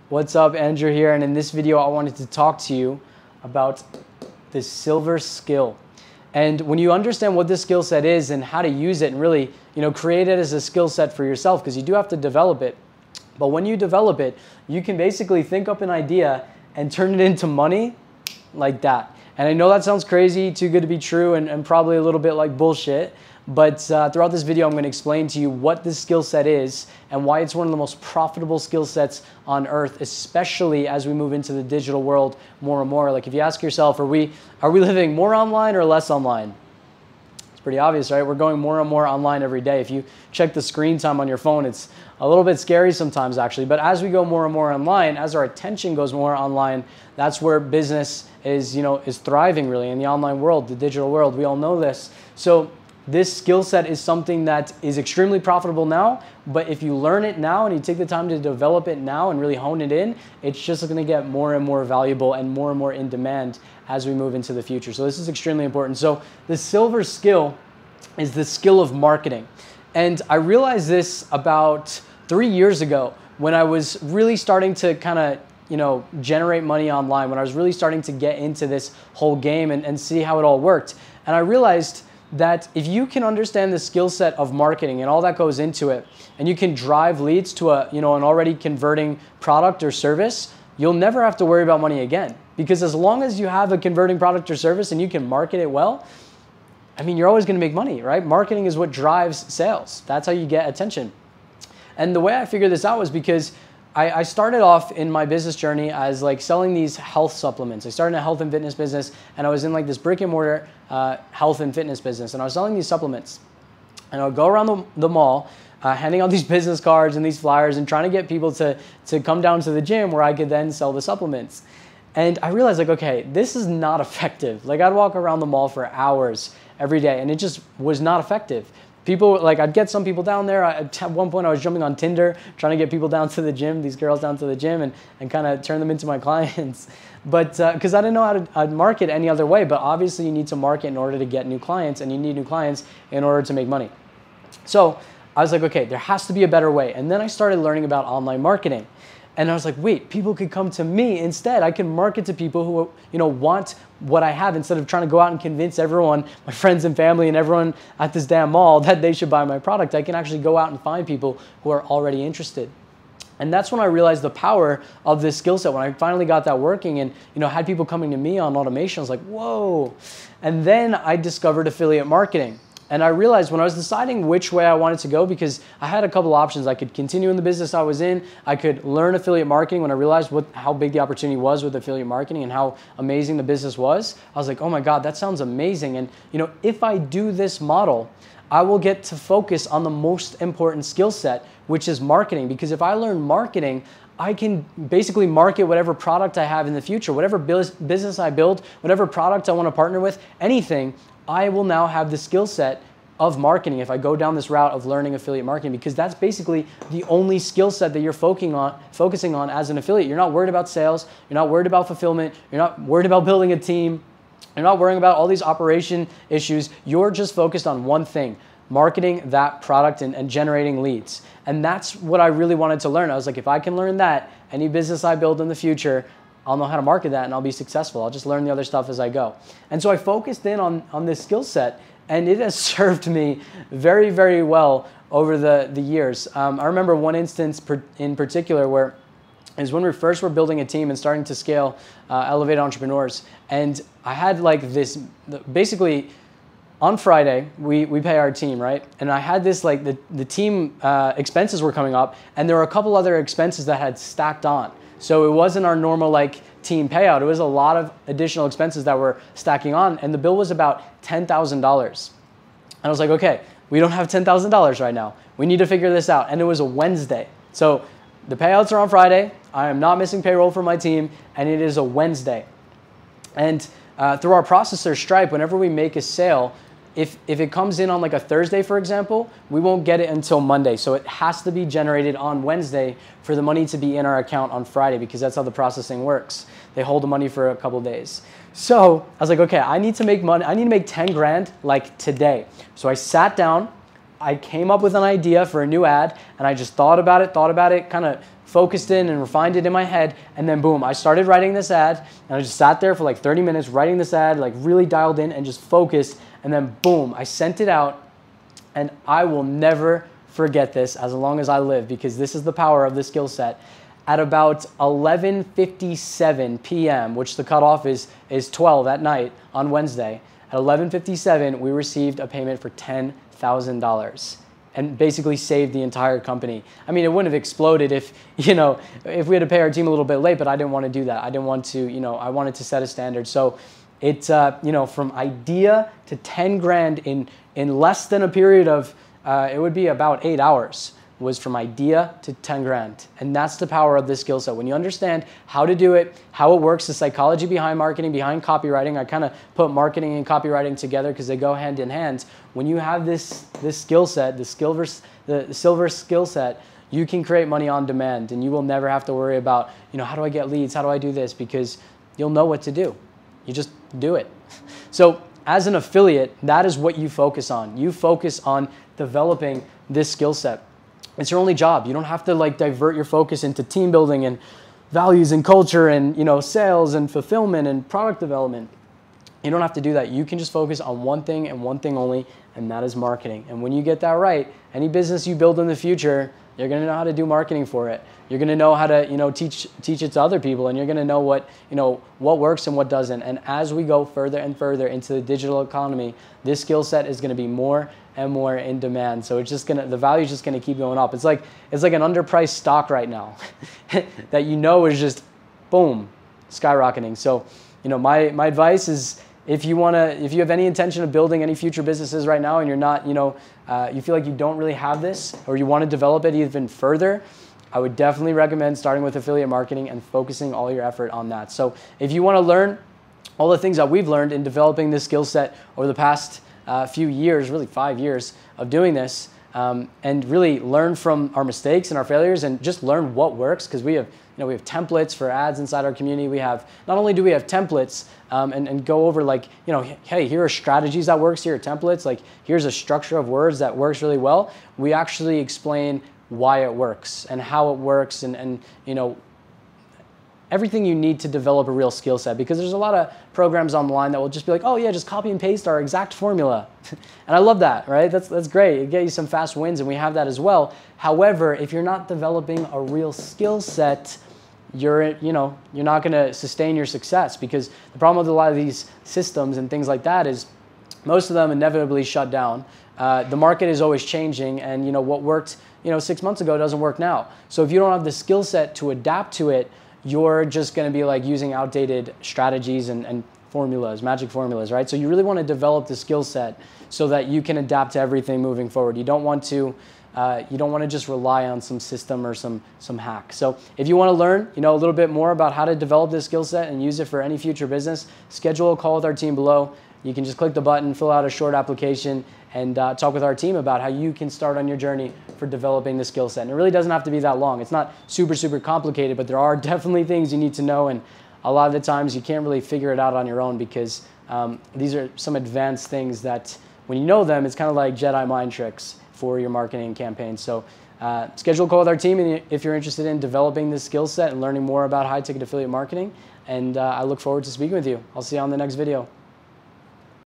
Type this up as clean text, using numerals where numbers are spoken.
What's up, Andrew here, and in this video I wanted to talk to you about this silver skill. And when you understand what this skill set is and how to use it and really, create it as a skill set for yourself, because you do have to develop it. But when you develop it, you can basically think up an idea and turn it into money like that. And I know that sounds crazy, too good to be true, and probably a little bit like bullshit. But throughout this video, I'm going to explain to you what this skill set is and why it's one of the most profitable skill sets on earth, especially as we move into the digital world more and more. Like if you ask yourself, are we living more online or less online? It's pretty obvious, right? We're going more and more online every day. If you check the screen time on your phone, it's a little bit scary sometimes actually. But as we go more and more online, as our attention goes more online, that's where business is thriving really in the online world, the digital world. We all know this. So this skill set is something that is extremely profitable now, but if you learn it now and you take the time to develop it now and really hone it in, it's just going to get more and more valuable and more in demand as we move into the future. So this is extremely important. So the silver skill is the skill of marketing. And I realized this about 3 years ago when I was really starting to kind of generate money online, when I was really starting to get into this whole game and see how it all worked. And I realized that if you can understand the skill set of marketing and all that goes into it, and you can drive leads to an already converting product or service, you'll never have to worry about money again. Because as long as you have a converting product or service and you can market it well, you're always going to make money, right? Marketing is what drives sales. That's how you get attention. And the way I figured this out was because I started off in my business journey as like selling these health supplements. I started in a health and fitness business, and I was in like this brick and mortar health and fitness business, and I was selling these supplements. And I would go around the mall, handing out these business cards and these flyers and trying to get people to come down to the gym where I could then sell the supplements. And I realized like, okay, this is not effective. Like I'd walk around the mall for hours every day, and it just was not effective. People, like I'd get some people down there. At one point I was jumping on Tinder, trying to get people down to the gym, these girls down to the gym and kind of turn them into my clients. But because I didn't know how to market any other way, but obviously you need to market in order to get new clients, and you need new clients in order to make money. So I was like, okay, there has to be a better way. And then I started learning about online marketing. And I was like, wait, people could come to me instead. I can market to people who want what I have instead of trying to go out and convince everyone, my friends and family and everyone at this damn mall that they should buy my product. I can actually go out and find people who are already interested. And that's when I realized the power of this skill set. When I finally got that working and had people coming to me on automation, I was like, whoa. And then I discovered affiliate marketing. And I realized when I was deciding which way I wanted to go, because I had a couple options. I could continue in the business I was in. I could learn affiliate marketing. When I realized how big the opportunity was with affiliate marketing and how amazing the business was, I was like, oh my God, that sounds amazing. And if I do this model, I will get to focus on the most important skill set, which is marketing. Because if I learn marketing, I can basically market whatever product I have in the future, whatever business I build, whatever product I want to partner with, anything. I will now have the skill set of marketing if I go down this route of learning affiliate marketing, because that's basically the only skill set that you're focusing on as an affiliate. You're not worried about sales. You're not worried about fulfillment. You're not worried about building a team. You're not worrying about all these operation issues. You're just focused on one thing: marketing that product and generating leads. And that's what I really wanted to learn. I was like, if I can learn that, any business I build in the future, I'll know how to market that and I'll be successful. I'll just learn the other stuff as I go. And so I focused in on this skill set, and it has served me very, very well over the years. I remember one instance in particular where is when we first were building a team and starting to scale Elevate Entrepreneurs. And I had like this, basically on Friday, we pay our team, right? And I had this like the team expenses were coming up, and there were a couple other expenses that had stacked on. So it wasn't our normal like team payout. It was a lot of additional expenses that were stacking on, and the bill was about $10,000. And I was like, okay, we don't have $10,000 right now. We need to figure this out. And it was a Wednesday. So the payouts are on Friday. I am not missing payroll for my team, and it is a Wednesday. And through our processor Stripe, whenever we make a sale, if it comes in on like a Thursday, for example, we won't get it until Monday. So it has to be generated on Wednesday for the money to be in our account on Friday, because that's how the processing works. They hold the money for a couple days. So I was like, okay, I need to make money. I need to make 10 grand like today. So I sat down, I came up with an idea for a new ad, and I just thought about it, kind of focused in and refined it in my head, and then boom, I started writing this ad, and I just sat there for like 30 minutes writing this ad, like really dialed in and just focused, and then boom, I sent it out, and I will never forget this as long as I live, because this is the power of the skill set. At about 11:57 p.m., which the cutoff is 12 at night on Wednesday, at 11:57, we received a payment for $10,000 and basically saved the entire company. I mean, it wouldn't have exploded if we had to pay our team a little bit late, but I didn't want to do that. I didn't want to, I wanted to set a standard. So it's, from idea to 10 grand in less than a period of, it would be about 8 hours. Was from idea to 10 grand. And that's the power of this skill set. When you understand how to do it, how it works, the psychology behind marketing, behind copywriting, I kind of put marketing and copywriting together because they go hand in hand. When you have this skill set, the silver skill set, you can create money on demand, and you will never have to worry about, how do I get leads? How do I do this? Because you'll know what to do. You just do it. So as an affiliate, that is what you focus on. You focus on developing this skill set. It's your only job. You don't have to divert your focus into team building and values and culture and sales and fulfillment and product development. You don't have to do that. You can just focus on one thing and one thing only, and that is marketing. And when you get that right, any business you build in the future, you're going to know how to do marketing for it. You're going to know how to teach it to other people, and you're going to know what works and what doesn't. And as we go further and further into the digital economy, this skill set is going to be more and more in demand. So it's just the value is just gonna keep going up. It's like an underpriced stock right now that is just boom, skyrocketing. So my advice is, if you have any intention of building any future businesses right now, and you're not, you feel like you don't really have this, or you want to develop it even further, I would definitely recommend starting with affiliate marketing and focusing all your effort on that. So if you want to learn all the things that we've learned in developing this skill set over the past few years, really 5 years of doing this, and really learn from our mistakes and our failures, and just learn what works, because we have templates for ads inside our community. We have, not only do we have templates and go over hey, here are strategies that works, here are templates, here's a structure of words that works really well. We actually explain why it works and how it works, and everything you need to develop a real skill set, because there's a lot of programs online that will just be like, oh yeah, just copy and paste our exact formula. And I love that, right? That's great. It gets you some fast wins, and we have that as well. However, if you're not developing a real skill set, you're not going to sustain your success, because the problem with a lot of these systems and things like that is most of them inevitably shut down. The market is always changing, and what worked 6 months ago doesn't work now. So if you don't have the skill set to adapt to it, you're just going to be using outdated strategies and formulas, magic formulas, right? So you really want to develop the skill set so that you can adapt to everything moving forward. You don't want to just rely on some system or some hack. So if you want to learn, a little bit more about how to develop this skill set and use it for any future business, schedule a call with our team below. You can just click the button, fill out a short application, and talk with our team about how you can start on your journey for developing the skill set. And it really doesn't have to be that long. It's not super, super complicated, but there are definitely things you need to know, and a lot of the times you can't really figure it out on your own, because these are some advanced things that when you know them, it's kind of like Jedi mind tricks for your marketing campaign. So schedule a call with our team if you're interested in developing this skill set and learning more about high-ticket affiliate marketing. And I look forward to speaking with you. I'll see you on the next video.